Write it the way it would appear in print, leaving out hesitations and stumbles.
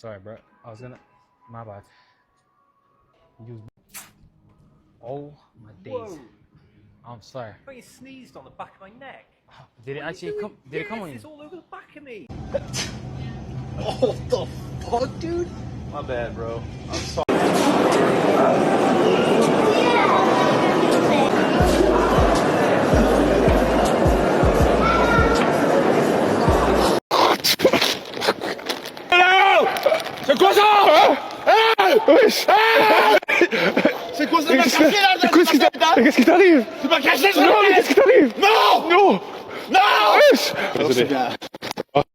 Sorry, bro. I was gonna. My bad. Oh my days. Whoa. I'm sorry. I you sneezed on the back of my neck. Did it actually come? Did it come on you? It's all over the back of me. Oh, the fuck, dude? My bad, bro. I'm sorry. C'est quoi ça? Wesh! C'est quoi ça? Qu'est-ce qui t'arrive? Tu m'as caché ça! Non, mais qu'est-ce qui t'arrive? Non! Non! Non! Wesh! Désolé.